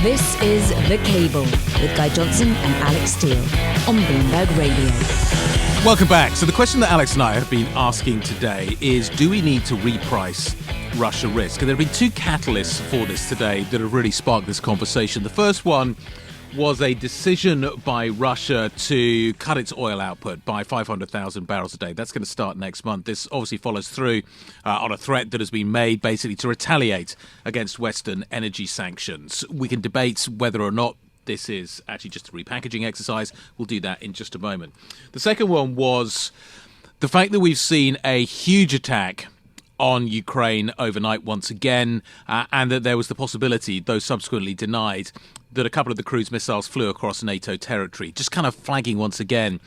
This is The Cable with Guy Johnson and Alex Steele on Bloomberg Radio. Welcome back. So the question that Alex and I have been asking today is, do we need to reprice Russia risk? And there have been two catalysts for this today that have really sparked this conversation. The first one was a decision by Russia to cut its oil output by 500,000 barrels a day. That's going to start next month. This obviously follows through on a threat that has been made basically to retaliate against Western energy sanctions. We can debate whether or not this is actually just a repackaging exercise. We'll do that in just a moment. The second one was the fact that we've seen a huge attack on Ukraine overnight once again, and that there was the possibility, though subsequently denied, that a couple of the cruise missiles flew across NATO territory, just kind of flagging once again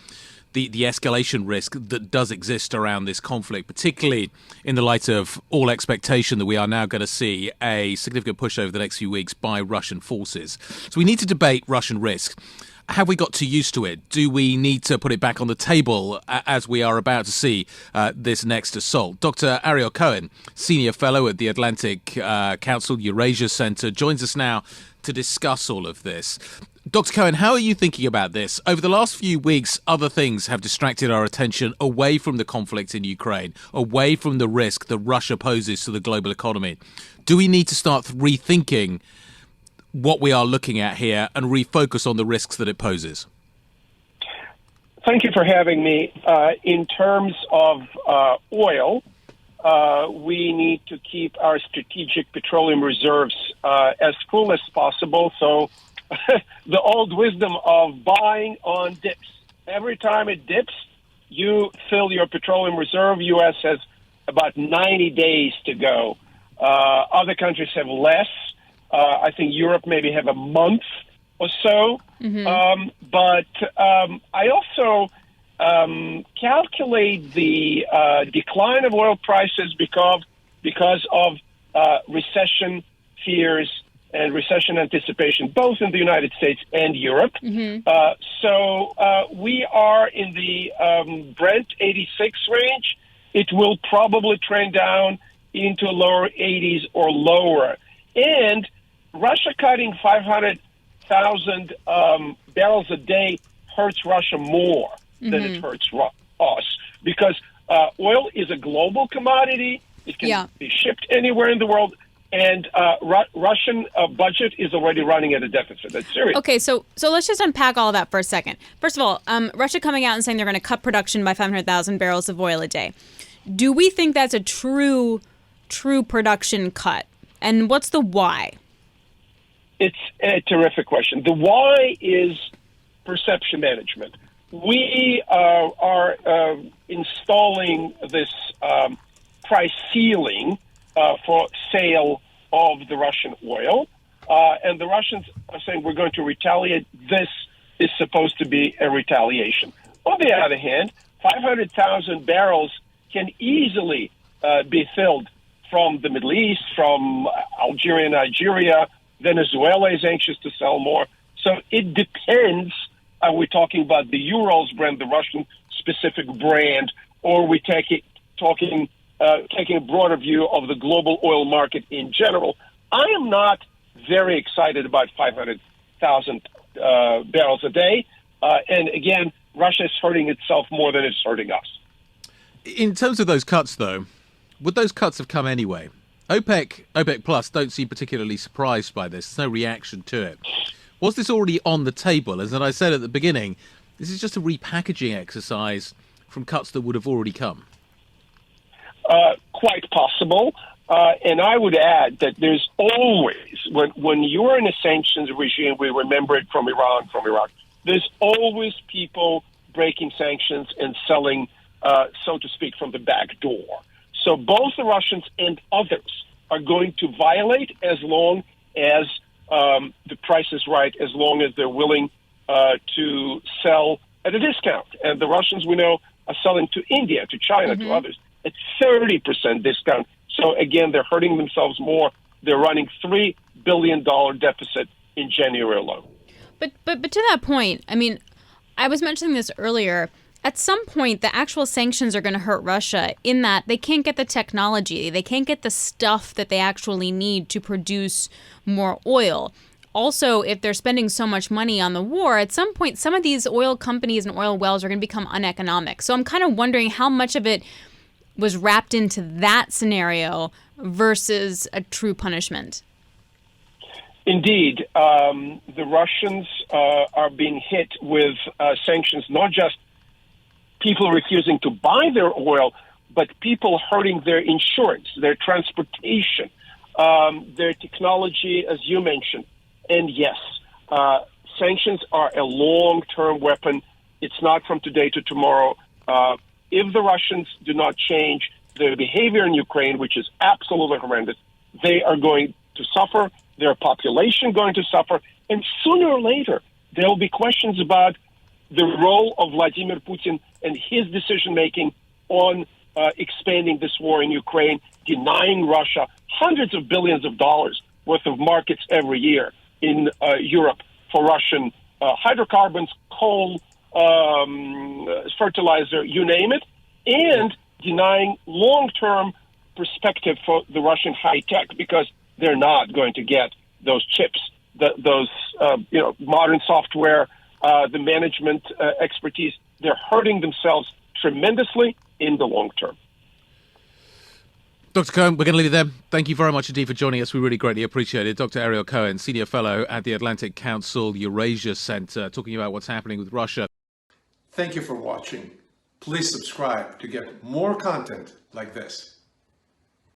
the escalation risk that does exist around this conflict, particularly in the light of all expectation that we are now going to see a significant push over the next few weeks by Russian forces. So we need to debate Russian risk. Have we got too used to it? Do we need to put it back on the table as we are about to see this next assault? Dr. Ariel Cohen, Senior Fellow at the Atlantic Council Eurasia Center, joins us now to discuss all of this. Dr. Cohen, how are you thinking about this? Over the last few weeks, other things have distracted our attention away from the conflict in Ukraine, away from the risk that Russia poses to the global economy. Do we need to start rethinking what we are looking at here and refocus on the risks that it poses? Thank you for having me. In terms of oil, we need to keep our strategic petroleum reserves as full as possible. So the old wisdom of buying on dips. Every time it dips, you fill your petroleum reserve. U.S. has about 90 days to go. Other countries have less. I think Europe maybe have a month or so. Mm-hmm. But I also calculate the decline of oil prices because of recession fears and recession anticipation, both in the United States and Europe. Mm-hmm. So we are in the Brent 86 range. It will probably trend down into lower 80s or lower. And Russia cutting 500,000 barrels a day hurts Russia more than it hurts us, because oil is a global commodity. It can be shipped anywhere in the world, and Russian budget is already running at a deficit. That's serious. Okay, so let's just unpack all that for a second. First of all, Russia coming out and saying they're going to cut production by 500,000 barrels of oil a day. Do we think that's a true production cut? And what's the why? It's a terrific question. The why is perception management. We are installing this price ceiling for sale of the Russian oil, and the Russians are saying we're going to retaliate. This is supposed to be a retaliation. On the other hand, 500,000 barrels can easily be filled from the Middle East, from Algeria, Nigeria. Venezuela is anxious to sell more. So it depends. Are we talking about the Urals brand, the Russian-specific brand, or are we taking a broader view of the global oil market in general? I am not very excited about 500,000 barrels a day. And again, Russia is hurting itself more than it's hurting us. In terms of those cuts, though, would those cuts have come anyway? OPEC Plus don't seem particularly surprised by this. There's no reaction to it. Was this already on the table? As I said at the beginning, this is just a repackaging exercise from cuts that would have already come. Quite possible. And I would add that there's always, when you're in a sanctions regime, we remember it from Iran, from Iraq, there's always people breaking sanctions and selling, so to speak, from the back door. So both the Russians and others are going to violate as long as the price is right, as long as they're willing to sell at a discount. And the Russians, we know, are selling to India, to China, to others at 30% discount. So again, they're hurting themselves more. They're running $3 billion deficit in January alone. But to that point, I mean, I was mentioning this earlier. At some point, the actual sanctions are going to hurt Russia in that they can't get the technology. They can't get the stuff that they actually need to produce more oil. also, if they're spending so much money on the war, at some point, some of these oil companies and oil wells are going to become uneconomic. So I'm kind of wondering how much of it was wrapped into that scenario versus a true punishment. Indeed, the Russians are being hit with sanctions, not just people refusing to buy their oil, but people hurting their insurance, their transportation, their technology, as you mentioned. And yes, sanctions are a long-term weapon. It's not from today to tomorrow. If the Russians do not change their behavior in Ukraine, which is absolutely horrendous, they are going to suffer, their population going to suffer, and sooner or later, there will be questions about the role of Vladimir Putin and his decision-making on expanding this war in Ukraine, denying Russia hundreds of billions of dollars worth of markets every year in Europe for Russian hydrocarbons, coal, fertilizer, you name it, and denying long-term perspective for the Russian high tech because they're not going to get those chips, those modern software, the management expertise. They're hurting themselves tremendously in the long term. Dr. Cohen, we're going to leave it there. Thank you very much indeed for joining us. We really greatly appreciate it. Dr. Ariel Cohen, Senior Fellow at the Atlantic Council Eurasia Center, talking about what's happening with Russia. Thank you for watching. Please subscribe to get more content like this.